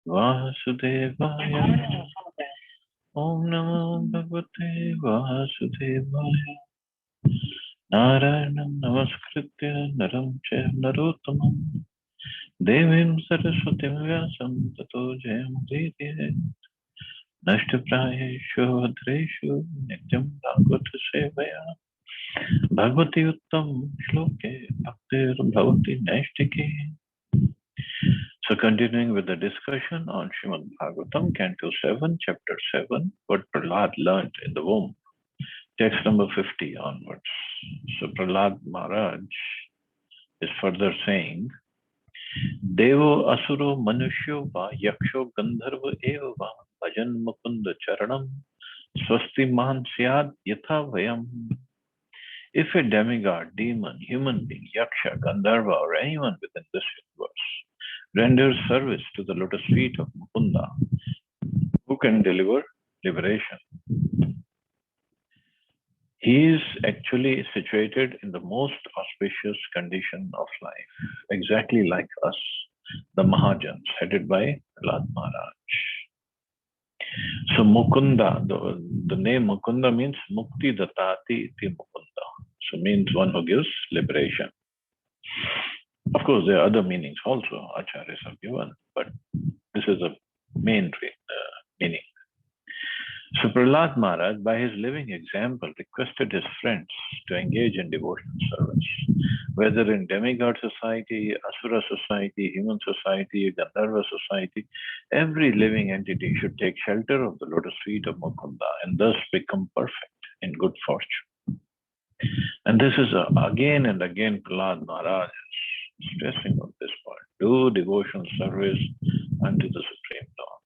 Vasudevaya. Om Namo Bhagavate Vasudevaya. Narayanam Namaskritya Naram Chaiva Narottamam Devim Saraswatim Vyasam Tato Jayamudite Nashtaprayeshu Bhadreshu Nityam Bhagavata Sevaya Bhagavati Uttam Shloke Bhaktir Bhavati Naishtike. So continuing with the discussion on Srimad Bhagavatam, Canto 7, Chapter 7, what Prahlad learned in the womb. Text number 50 onwards. So Prahlad Maharaj is further saying, Devo asuro manusyo va yaksho gandharva eva va bhajan mukunda charanam swasti man syad yatha vayam. If a demigod, demon, human being, yaksha, gandharva, or anyone within this universe renders service to the lotus feet of Mukunda, who can deliver liberation, he is actually situated in the most auspicious condition of life, exactly like us, the Mahajans, headed by Prahlad Maharaj. So Mukunda, the name Mukunda means Mukti Datati Iti Mukunda. So means one who gives liberation. Of course, there are other meanings also, acharyas have given, but this is the main meaning. So Prahlad Maharaj, by his living example, requested his friends to engage in devotional service, whether in demigod society, asura society, human society, Gandharva society. Every living entity should take shelter of the lotus feet of Mukunda and thus become perfect in good fortune. And this is again and again Prahlad Maharaj is stressing on this point. Do devotional service unto the Supreme Lord.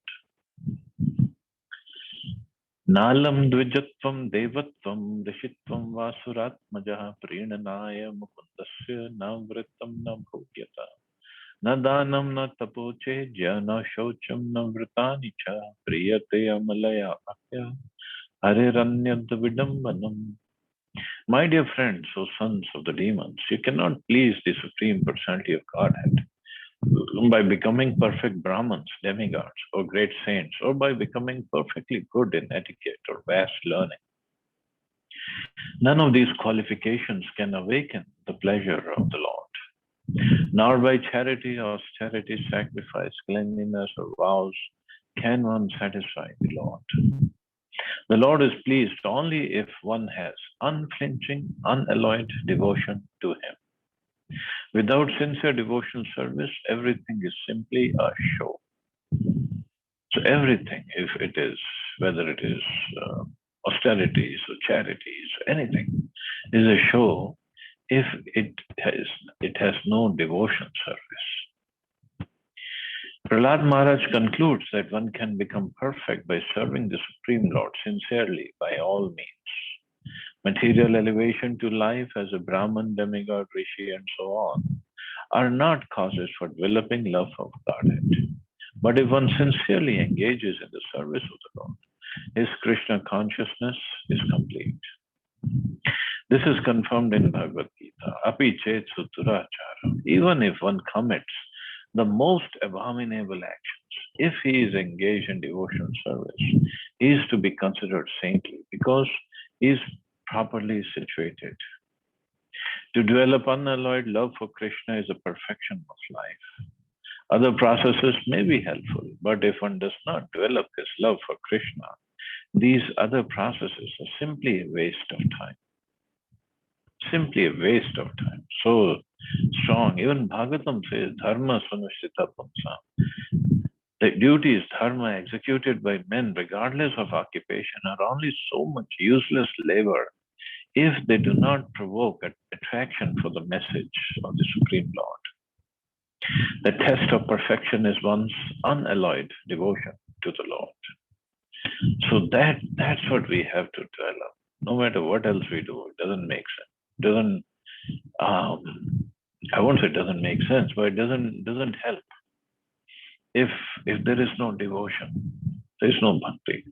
Nalam dvijatvam devatvam rishitvam vasuratmajaha prinanaya mukundasya navritam na bhugyata na danam na tapochejya na shocham na vritani cha priyate amalaya bhakya hariranyad vidambanam. My dear friends, O sons of the demons, you cannot please the Supreme Personality of Godhead by becoming perfect Brahmins, demigods, or great saints, or by becoming perfectly good in etiquette or vast learning. None of these qualifications can awaken the pleasure of the Lord. Nor by charity, austerity, sacrifice, cleanliness, or vows can one satisfy the Lord. The Lord is pleased only if one has unflinching, unalloyed devotion to Him. Without sincere devotional service, everything is simply a show. So everything, if it is, whether it is austerities or charities, anything, is a show if it has no devotion service. Prahlad Maharaj concludes that one can become perfect by serving the Supreme Lord sincerely by all means. Material elevation to life as a Brahman, demigod, rishi, and so on are not causes for developing love of Godhead. But if one sincerely engages in the service of the Lord, his Krishna consciousness is complete. This is confirmed in Bhagavad Gita. Api chet suturachara. Even if one commits the most abominable actions, if he is engaged in devotional service, he is to be considered saintly because he is properly situated. To develop unalloyed love for Krishna is a perfection of life. Other processes may be helpful, but if one does not develop his love for Krishna, these other processes are simply a waste of time. Simply a waste of time. So strong. Even Bhagavatam says, Dharma Sunushtita Pumsa. The duties, dharma executed by men, regardless of occupation, are only so much useless labor if they do not provoke attraction for the message of the Supreme Lord. The test of perfection is one's unalloyed devotion to the Lord. So that's what we have to develop. No matter what else we do, it doesn't make sense. Doesn't I won't say it doesn't make sense, but it doesn't help. If there is no devotion, there is no bhakti.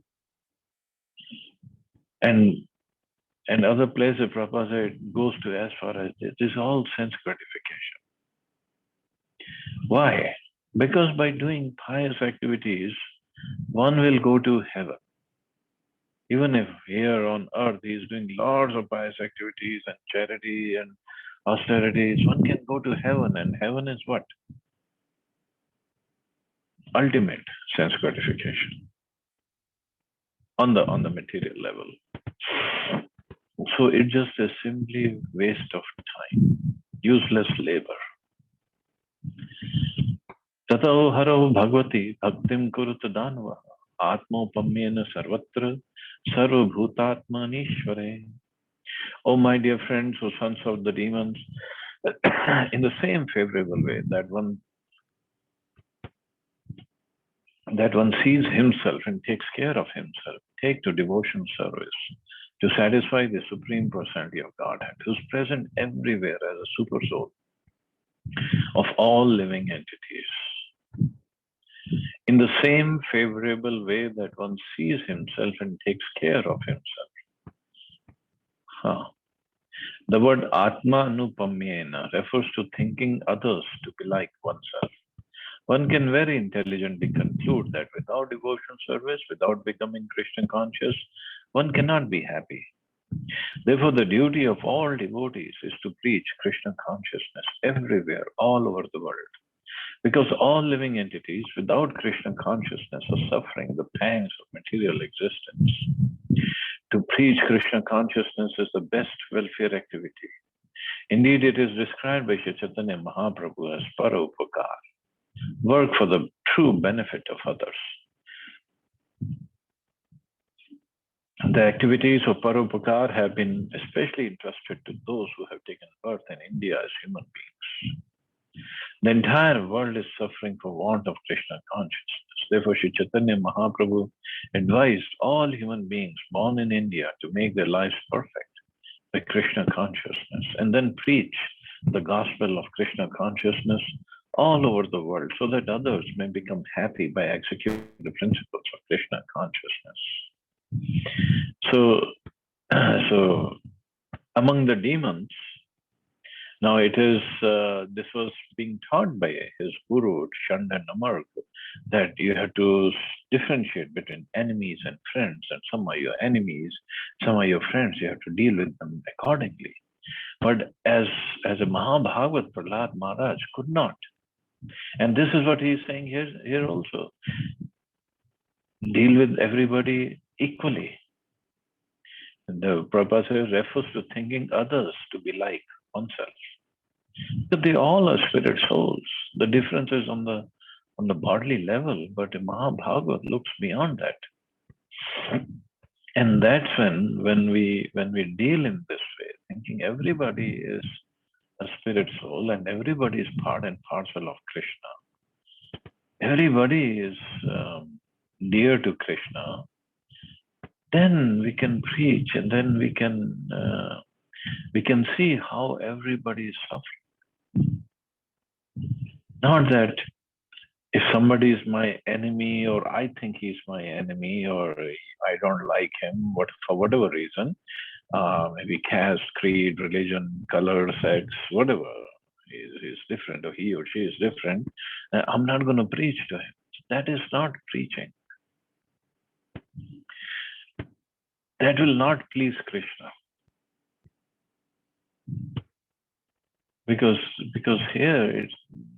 And other places, Prabhupada said, goes to as far as this is all sense gratification. Why? Because by doing pious activities, one will go to heaven. Even if here on earth he is doing lots of pious activities and charity and austerities, one can go to heaven. And heaven is what? Ultimate sense gratification on the material level. So it's just a simply waste of time, useless labor. Tato haro bhagavati bhaktim kurut danva atmopamyena sarvatra sarvabhutatmanishvare. Oh, my dear friends, O sons of the demons, in the same favorable way that one sees himself and takes care of himself, take to devotion service to satisfy the Supreme Personality of Godhead, who's present everywhere as a super soul of all living entities. In the same favorable way that one sees himself and takes care of himself. The word Atma Anupamyena refers to thinking others to be like oneself. One can very intelligently conclude that without devotional service, without becoming Krishna conscious, one cannot be happy. Therefore, the duty of all devotees is to preach Krishna consciousness everywhere, all over the world. Because all living entities without Krishna consciousness are suffering the pangs of material existence. To preach Krishna consciousness is the best welfare activity. Indeed, it is described by Shri Chaitanya Mahaprabhu as Parupakar, work for the true benefit of others. The activities of Parupakar have been especially entrusted to those who have taken birth in India as human beings. The entire world is suffering for want of Krishna consciousness. Therefore, Shri Chaitanya Mahaprabhu advised all human beings born in India to make their lives perfect by Krishna consciousness and then preach the gospel of Krishna consciousness all over the world so that others may become happy by executing the principles of Krishna consciousness. So among the demons, now it is, this was being taught by his guru, Chanda Namarg, that you have to differentiate between enemies and friends, and some are your enemies, some are your friends, you have to deal with them accordingly. But as a Mahabhagavat, Prahlad Maharaj could not. And this is what he is saying here also. Deal with everybody equally. The Prabhupada refers to thinking others to be like oneself. But they all are spirit souls. The difference is on the bodily level, but the Mahabhagavat looks beyond that. And that's when we deal in this way, thinking everybody is a spirit soul and everybody is part and parcel of Krishna. Everybody is dear to Krishna. Then we can preach, and then we can see how everybody is suffering. Not that if somebody is my enemy, or I think he's my enemy, or I don't like him, for whatever reason, maybe caste, creed, religion, color, sex, whatever, is different, or he or she is different, I'm not going to preach to him. That is not preaching. That will not please Krishna. Because here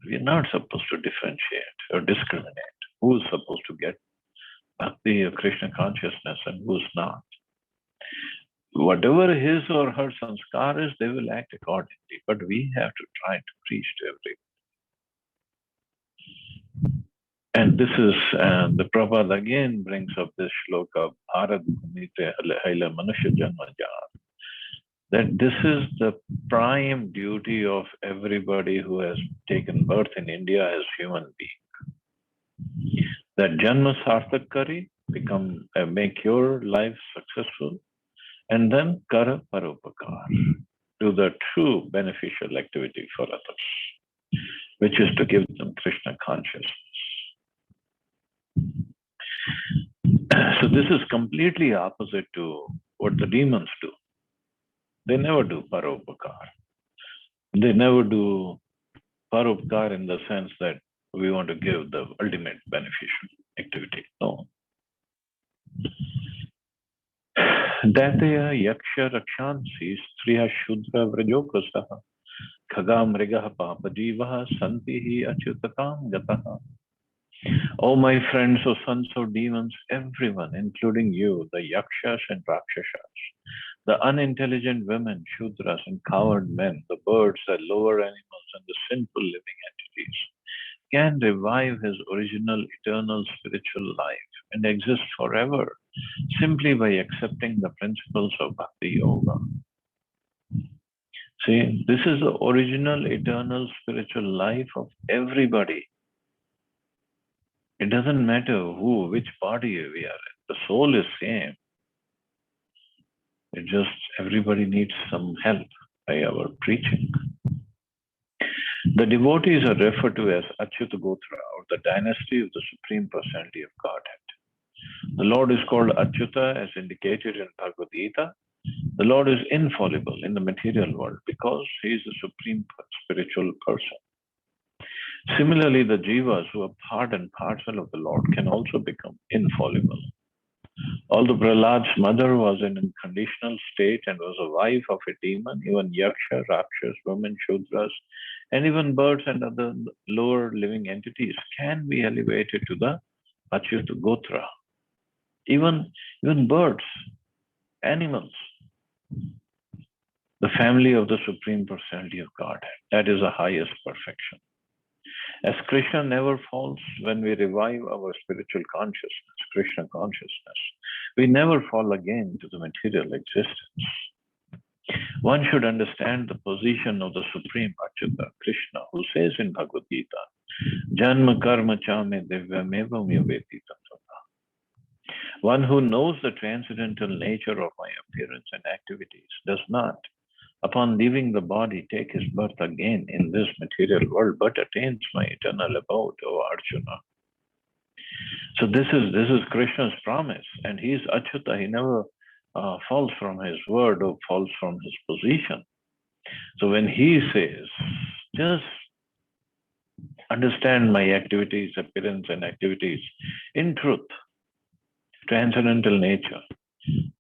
we're not supposed to differentiate or discriminate who's supposed to get bhakti or Krishna consciousness and who's not. Whatever his or her sanskar is, they will act accordingly. But we have to try to preach to everyone. And this is, the Prabhupada again brings up this shloka, Bharat Bhumite Haila Manusya Janma Jar. That this is the prime duty of everybody who has taken birth in India as human being. That Janma Sarthak Kari, make your life successful, and then Kara Paropakar, do the true beneficial activity for others, which is to give them Krishna consciousness. So this is completely opposite to what the demons do. They never do Paropakar. They never do Paropakar in the sense that we want to give the ultimate beneficial activity. No. Dataya yaksha rakshansi striya shudra vrajokasaha khaga mrigaha papajivaha santihi achyutatam gataha. Oh, my friends, O sons of demons, everyone, including you, the yakshas and rakshasas, the unintelligent women, shudras, and coward men, the birds, the lower animals, and the sinful living entities, can revive his original eternal spiritual life and exist forever simply by accepting the principles of Bhakti Yoga. See, this is the original eternal spiritual life of everybody. It doesn't matter which body we are in. The soul is same. It just, everybody needs some help by our preaching. The devotees are referred to as Achyuta Gotra, or the dynasty of the Supreme Personality of Godhead. The Lord is called Achyuta as indicated in Bhagavad Gita. The Lord is infallible in the material world because he is the supreme spiritual person. Similarly, the jivas who are part and parcel of the Lord can also become infallible. Although Prahlad's mother was in a conditional state and was a wife of a demon, even yaksha, rakshas, women, shudras, and even birds and other lower living entities can be elevated to the Achyuta Gotra. Even birds, animals, the family of the Supreme Personality of Godhead, that is the highest perfection. As Krishna never falls when we revive our spiritual consciousness, Krishna consciousness, we never fall again to the material existence. One should understand the position of the Supreme Achyuta, Krishna, who says in Bhagavad Gita, Janma karma chame divyamevam yaveti tattva. One who knows the transcendental nature of my appearance and activities does not, upon leaving the body, take his birth again in this material world, but attains my eternal abode, O Arjuna. So this is Krishna's promise, and he is Achyuta. He never falls from his word or falls from his position. So when he says, just understand my activities, appearance, and activities in truth, transcendental nature,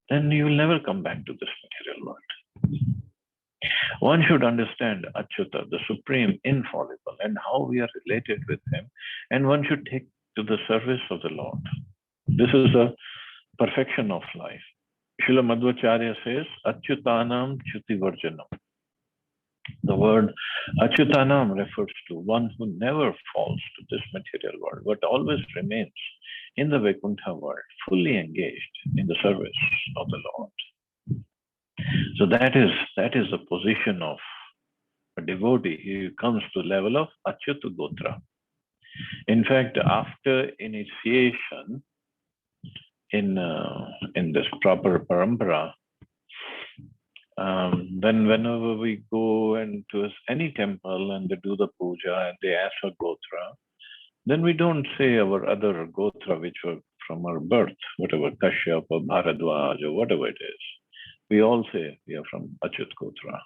then you will never come back to this material world. One should understand Achyuta, the supreme infallible, and how we are related with him, and one should take to the service of the Lord. This is the perfection of life. Srila Madhvacharya says, Achyutanam Chuti-varjanam. The word Achyutanam refers to one who never falls to this material world, but always remains in the Vaikuntha world, fully engaged in the service of the Lord. So that is the position of a devotee. He comes to the level of Achyuta Gotra. In fact, after initiation in this proper parampara, then whenever we go into any temple and they do the puja and they ask for Gotra, then we don't say our other Gotra which were from our birth, whatever Kashyap or Bharadwaj or whatever it is. We all say we are from Achyut Gotra.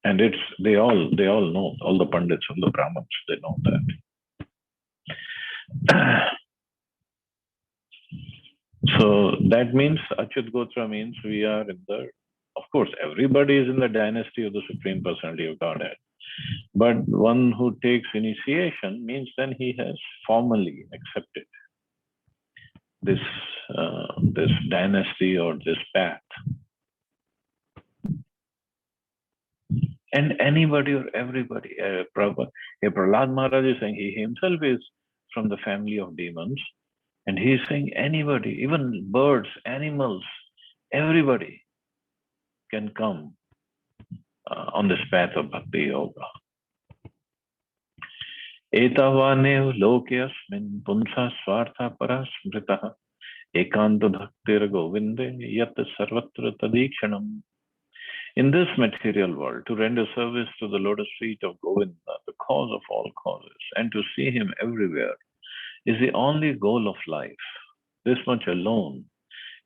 And they all know, all the Pandits, all the Brahmins, they know that. So that means Achyut Gotra means we are in the, of course, everybody is in the dynasty of the Supreme Personality of Godhead. But one who takes initiation means then he has formally accepted this dynasty or this path. And anybody or everybody, Prahlad Maharaj is saying he himself is from the family of demons, and he is saying anybody, even birds, animals, everybody can come on this path of Bhakti Yoga. Etavanev lokyasmin punsa swartha parasmritaha ekanta bhaktir govinde yat sarvatra tadikshanam. In this material world, to render service to the lotus feet of Govinda, the cause of all causes, and to see him everywhere is the only goal of life. This much alone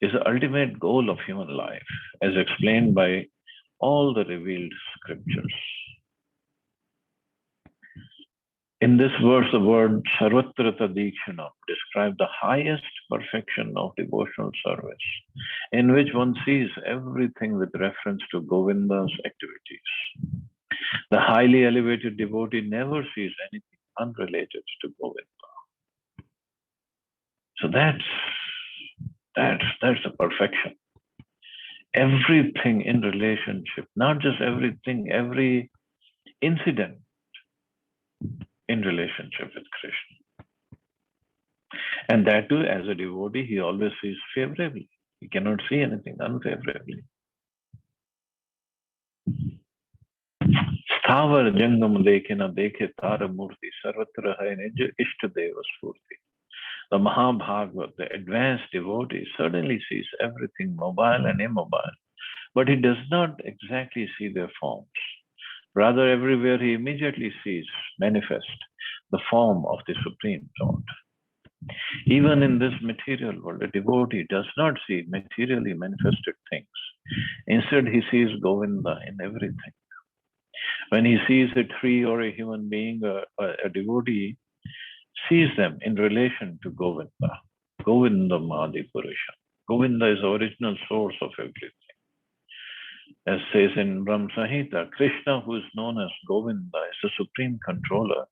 is the ultimate goal of human life, as explained by all the revealed scriptures. In this verse, the word Sarvatrata Dikshana describes the highest perfection of devotional service, in which one sees everything with reference to Govinda's activities. The highly elevated devotee never sees anything unrelated to Govinda. So that's the perfection. Everything in relationship, not just everything, every incident in relationship with Krishna. And that too, as a devotee, he always sees favorably. He cannot see anything unfavorably. Sthavar jangam dekhe na dekhe tara murti sarvatra hai nij ishtadeva spurti. The Mahabhagavad, the advanced devotee, certainly sees everything mobile and immobile, but he does not exactly see their forms. Rather, everywhere he immediately sees manifest the form of the Supreme Lord. Even in this material world, a devotee does not see materially manifested things. Instead, he sees Govinda in everything. When he sees a tree or a human being, a devotee sees them in relation to Govinda. Govinda Madi Purusha. Govinda is the original source of everything. As says in Brahma Samhita, Krishna, who is known as Govinda, is the supreme controller.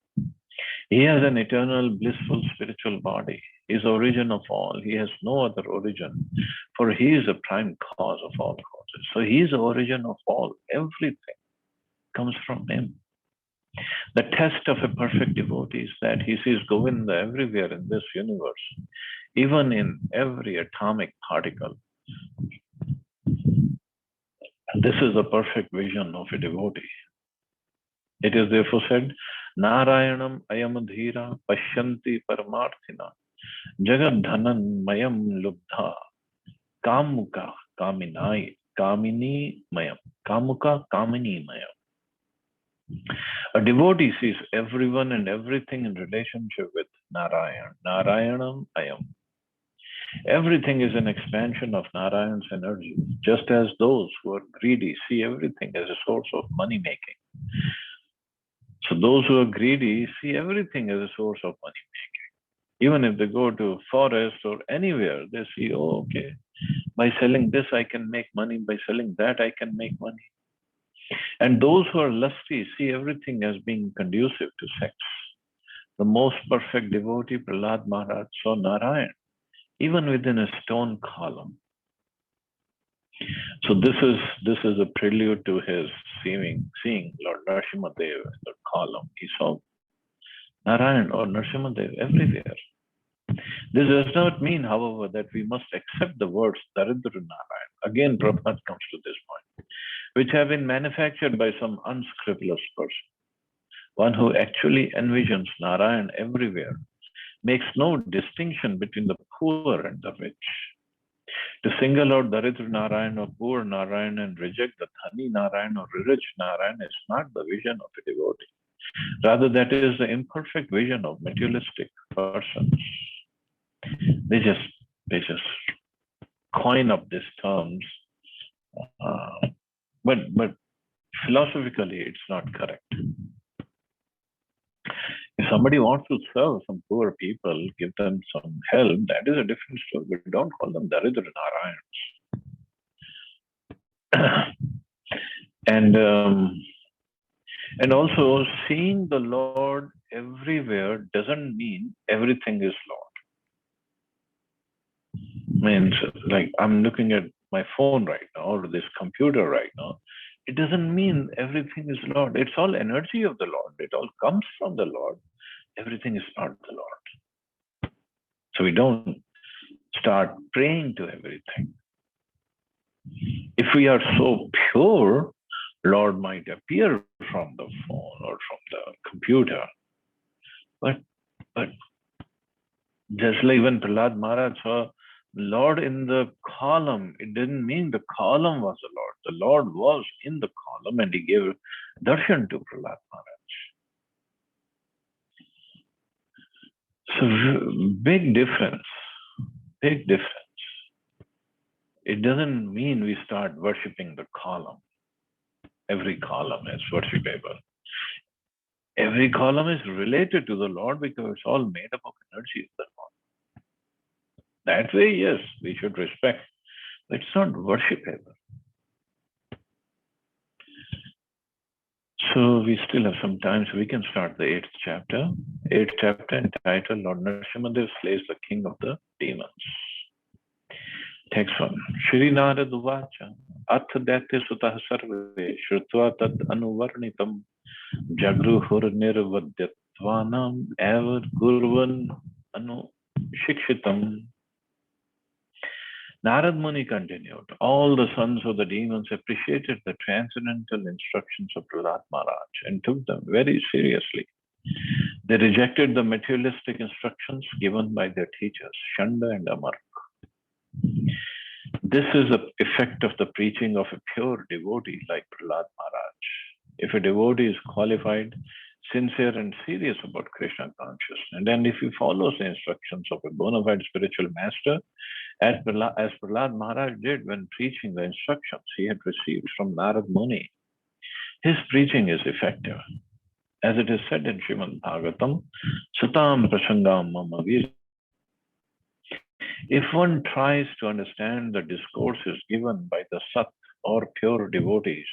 He has an eternal, blissful spiritual body. He is the origin of all. He has no other origin, for he is the prime cause of all causes. So he is the origin of all. Everything comes from him. The test of a perfect devotee is that he sees Govinda everywhere in this universe, even in every atomic particle. And this is the perfect vision of a devotee. It is therefore said, Narayanam ayamadhira pashyanti paramarthina jagadhanan mayam lubdha kamuka kamini mayam. Kamuka kamini mayam. A devotee sees everyone and everything in relationship with Narayan. Narayanam ayam. Everything is an expansion of Narayan's energy, just as those who are greedy see everything as a source of money making. So those who are greedy see everything as a source of money making. Even if they go to forest or anywhere, they see, oh, okay, by selling this I can make money, by selling that I can make money. And those who are lusty see everything as being conducive to sex. The most perfect devotee, Prahlad Maharaj, saw Narayan, even within a stone column. So this is a prelude to his seeing Lord Narasimhadev in the column. He saw Narayan or Narasimhadev everywhere. This does not mean, however, that we must accept the words Daridra Narayan. Again, Prabhupada comes to this point, which have been manufactured by some unscrupulous person. One who actually envisions Narayan everywhere makes no distinction between the poor and the rich. To single out Daridra Narayan or poor Narayan and reject the Dhani Narayan or rich Narayan is not the vision of a devotee. Rather, that is the imperfect vision of materialistic persons. They just coin up these terms, but philosophically it's not correct. If somebody wants to serve some poor people, give them some help, that is a different story. We don't call them Daridra Narayans. And also, seeing the Lord everywhere doesn't mean everything is Lord. Means, like, I'm looking at my phone right now or this computer right now. It doesn't mean everything is Lord. It's all energy of the Lord. It all comes from the Lord. Everything is not the Lord. So we don't start praying to everything. If we are so pure, Lord might appear from the phone or from the computer. But just like when Prahlad Maharaj saw Lord in the column, it didn't mean the column was the Lord. The Lord was in the column and he gave darshan to Prahlad Maharaj. So big difference. Big difference. It doesn't mean we start worshipping the column. Every column is worshipable. Every column is related to the Lord because it's all made up of energy of the Lord. That way, yes, we should respect. But it's not worshipable. So we still have some time, so we can start the 8th chapter. 8th chapter entitled Lord Nrsimhadev slays the king of the demons. Text 1. Shri Narad Uvacha Ath Daitya Sutah Sarve Shrutva Tad Anuvarnitam Jagruhur Nirvadyatvanam Ever Gurvan Anu Shikshitam. Narad Muni continued. All the sons of the demons appreciated the transcendental instructions of Prahlad Maharaj and took them very seriously. They rejected the materialistic instructions given by their teachers, Shanda and Amar. This is the effect of the preaching of a pure devotee like Prahlad Maharaj. If a devotee is qualified, sincere and serious about Krishna consciousness, and then if he follows the instructions of a bona fide spiritual master, as Prahlad Maharaj did when preaching the instructions he had received from Narad Muni, his preaching is effective. As it is said in Srimad Bhagavatam, Satam Prasangam Mama Vir. If one tries to understand the discourses given by the Sat or pure devotees,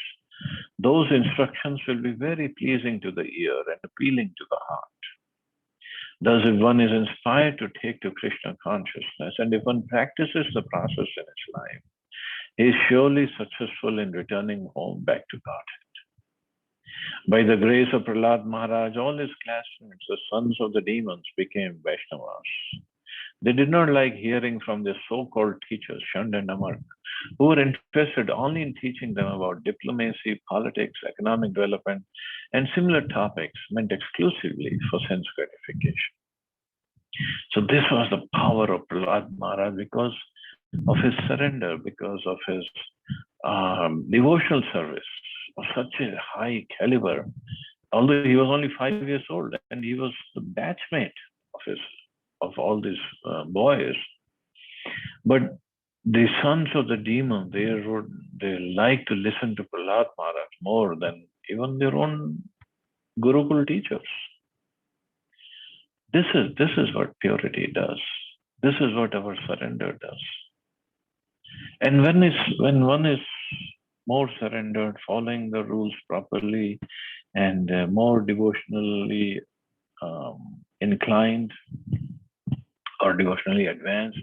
those instructions will be very pleasing to the ear and appealing to the heart. Thus, if one is inspired to take to Krishna consciousness and if one practices the process in his life, he is surely successful in returning home back to Godhead. By the grace of Prahlad Maharaj, all his classmates, the sons of the demons, became Vaishnavas. They did not like hearing from their so-called teachers, Shanda and Amar, who were interested only in teaching them about diplomacy, politics, economic development, and similar topics meant exclusively for sense gratification. So this was the power of Prahlad Maharaj because of his surrender, because of his devotional service of such a high caliber. Although he was only 5 years old and he was the batchmate of all these boys, but the sons of the demon, they like to listen to Prahlad Maharaj more than even their own Gurukul teachers. This is what purity does. This is what our surrender does. And when one is more surrendered, following the rules properly, and more devotionally inclined or devotionally advanced,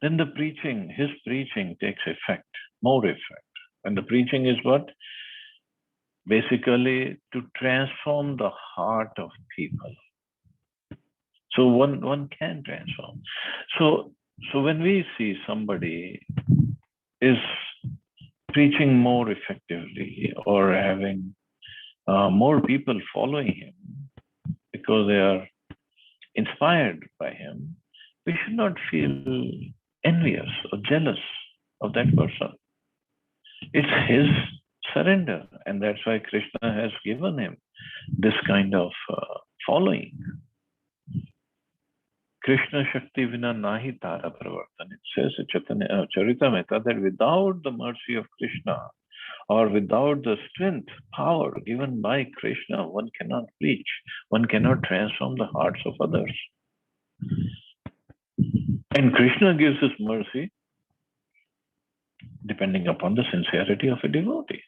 then his preaching takes effect, more effect. And the preaching is what? Basically to transform the heart of people. So one can transform. So when we see somebody is preaching more effectively or having more people following him because they are inspired by him, we should not feel envious or jealous of that person. It's his surrender, and that's why Krishna has given him this kind of following. Krishna Shakti Vina Nahi Tara Pravartan. It says in Charitamrita that without the mercy of Krishna or without the strength, power given by Krishna, one cannot preach, one cannot transform the hearts of others. And Krishna gives his mercy depending upon the sincerity of a devotee.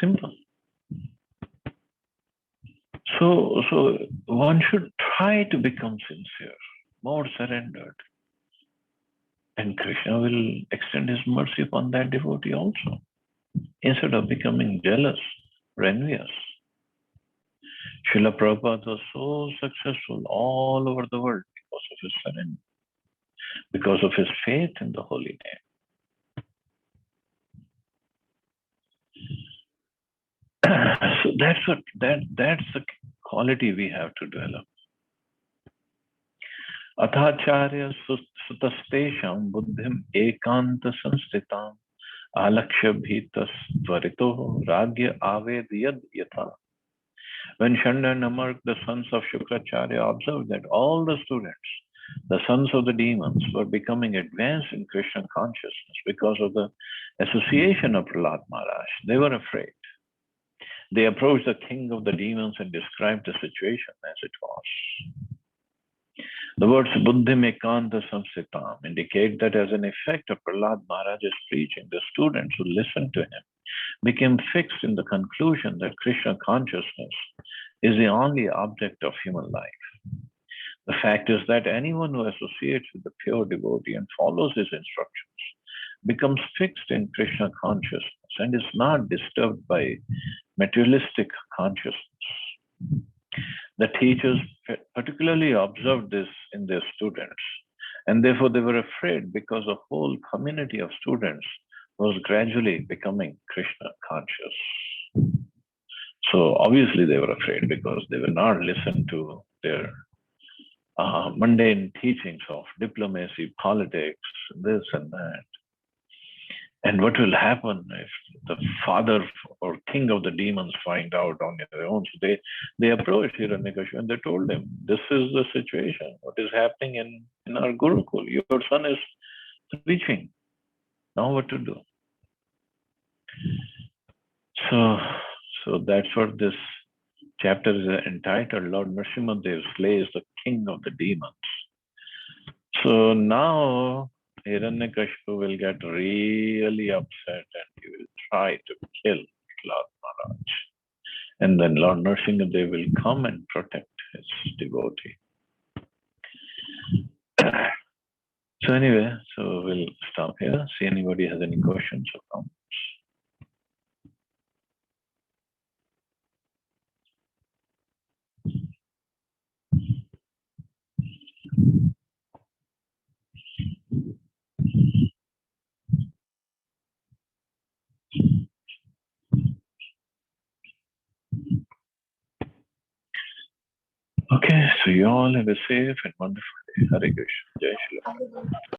Simple. So one should try to become sincere, more surrendered. And Krishna will extend his mercy upon that devotee also, instead of becoming jealous or envious. Srila Prabhupada was so successful all over the world because of his surrender, because of his faith in the holy name. So that's the quality we have to develop. Athacharya sutastesham buddhim ekanta sanstitam alaksha bhitas dvarito ragya avediyad yatha. When Shanda and Amark, the sons of Shukracharya, observed that all the students, the sons of the demons, were becoming advanced in Krishna consciousness because of the association of Prahlad Maharaj, they were afraid. They approached the king of the demons and described the situation as it was. The words Buddhim Ekanta Samsitam indicate that as an effect of Prahlad Maharaj's preaching, the students who listened to him became fixed in the conclusion that Krishna consciousness is the only object of human life. The fact is that anyone who associates with the pure devotee and follows his instructions becomes fixed in Krishna consciousness and is not disturbed by materialistic consciousness. The teachers particularly observed this in their students, and therefore they were afraid because the whole community of students was gradually becoming Krishna conscious. So obviously they were afraid because they were not listened to their mundane teachings of diplomacy, politics, this and that. And what will happen if the father or king of the demons find out on their own? So they approached Hiranyakashipu and they told him, this is the situation. What is happening in our Gurukul? Your son is preaching. Now what to do? So that's what this chapter is entitled. Lord Nrsimhadev slays the king of the demons. So now Hiranyakashipu will get really upset and he will try to kill Lord Maharaj. And then Lord Nrsimhadev will come and protect his devotee. So anyway, so we'll stop here. See anybody has any questions or comments. Okay, so you all have a safe and wonderful day. Hare Krishna. Jai Shri Ram.